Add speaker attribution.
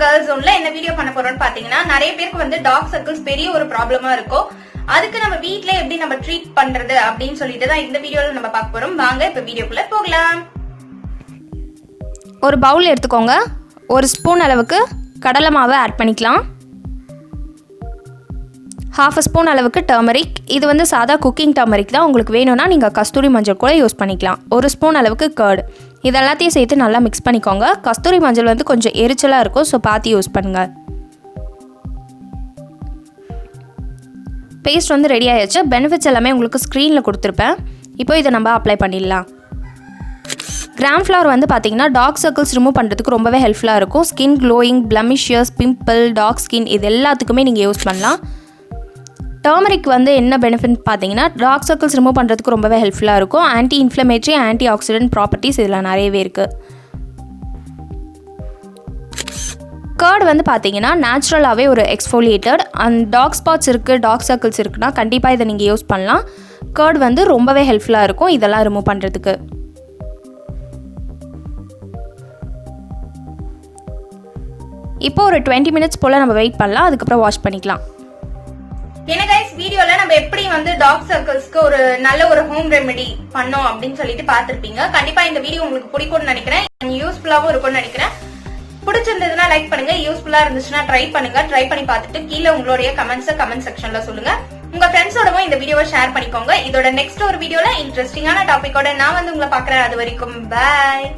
Speaker 1: Girls ஜோன்ல என்ன video பண்ண போறோம்னு பாத்தீங்கன்னா, நிறைய பேருக்கு வந்து டார்க் சர்க்கிள்ஸ் பெரிய ஒரு ப்ராப்ளமா இருக்கும். அதுக்கு நம்ம வீட்ல எப்படி நம்ம ட்ரீட் பண்றது அப்படின்னு சொல்லிட்டு தான் இந்த வீடியோல நம்ம பார்க்க போறோம். வாங்க இப்ப வீடியோக்குள்ள போகலாம்.
Speaker 2: ஒரு பவுல் எடுத்துக்கோங்க. ஒரு ஸ்பூன் அளவுக்கு கடலை மாவை ஆட் பண்ணிக்கலாம். 1/2 ஸ்பூன் அளவுக்கு டர்மரிக். இது வந்து சாதா குக்கிங் டர்மரிக் தான். உங்களுக்கு வேணும்னா நீங்கள் கஸ்தூரி மஞ்சள் கூட யூஸ் பண்ணிக்கலாம். 1 ஸ்பூன் அளவுக்கு கர்டு. இது எல்லாத்தையும் சேர்த்து நல்லா மிக்ஸ் பண்ணிக்கோங்க. கஸ்தூரி மஞ்சள் வந்து கொஞ்சம் எரிச்சலாக இருக்கும், ஸோ பார்த்து யூஸ் பண்ணுங்கள். பேஸ்ட் வந்து ரெடி ஆகிடுச்சு. பெனிஃபிட்ஸ் எல்லாமே உங்களுக்கு ஸ்க்ரீனில் கொடுத்துருப்பேன். இப்போ இதை நம்ம அப்ளை பண்ணிடலாம். கிராம் ஃப்ளவர் வந்து பார்த்தீங்கன்னா டார்க் சர்க்கிள்ஸ் ரிமூவ் பண்ணுறதுக்கு ரொம்பவே ஹெல்ப்ஃபுல்லாக இருக்கும். Skin glowing, blemishes, pimple, dark skin இது எல்லாத்துக்குமே நீங்கள் யூஸ் பண்ணலாம். டர்மரிக் வந்து என்ன பெனிஃபிட் பார்த்தீங்கன்னா டார்க் சர்க்கிள்ஸ் ரிமூவ் பண்ணுறதுக்கு ரொம்பவே ஹெல்ப்ஃபுல்லாக இருக்கும். Anti inflammatory, anti accident properties இதில் நிறையவே இருக்குது. கர்ட் வந்து பார்த்தீங்கன்னா நேச்சுரலாகவே ஒரு எக்ஸ்ஃபோலியேட்டட். அண்ட் டார்க் ஸ்பாட்ஸ் இருக்குது, டார்க் சர்க்கிள்ஸ் இருக்குன்னா கண்டிப்பாக இதை நீங்கள் யூஸ் பண்ணலாம். கர்ட் வந்து ரொம்பவே ஹெல்ப்ஃபுல்லாக இருக்கும் இதெல்லாம் ரிமூவ் பண்ணுறதுக்கு. இப்போ ஒரு 20 மினிட்ஸ் போல் நம்ம வெயிட் பண்ணலாம். அதுக்கப்புறம் வாஷ் பண்ணிக்கலாம்.
Speaker 1: என்ன கைஸ், வீடியோல நம்ம எப்படி வந்து டார்க் சர்க்கிள்ஸ்க்கு ஒரு நல்ல ஒரு ஹோம் ரெமெடி பண்ணோம் அப்படின்னு சொல்லிட்டு பாத்திருப்பீங்க. கண்டிப்பா இந்த வீடியோ உங்களுக்கு பிடிக்கும்னு நினைக்கிறேன். யூஸ்ஃபுல்லாவும் இருக்கும்னு நினைக்கிறேன். பிடிச்சிருந்ததுன்னா லைக் பண்ணுங்க. யூஸ்ஃபுல்லா இருந்துச்சுன்னா ட்ரை பண்ணுங்க. ட்ரை பண்ணி பார்த்துட்டு கீழே உங்களுடைய கமெண்ட் செக்ஷன்ல சொல்லுங்க. உங்க ஃப்ரெண்ட்ஸோடவும் இந்த வீடியோவை ஷேர் பண்ணிக்கோங்க. இதோட நெக்ஸ்ட் ஒரு வீடியோல இன்ட்ரெஸ்டிங்கான டாபிக்கோட நான் வந்து உங்களை பாக்குறேன். அது வரைக்கும் பாய்.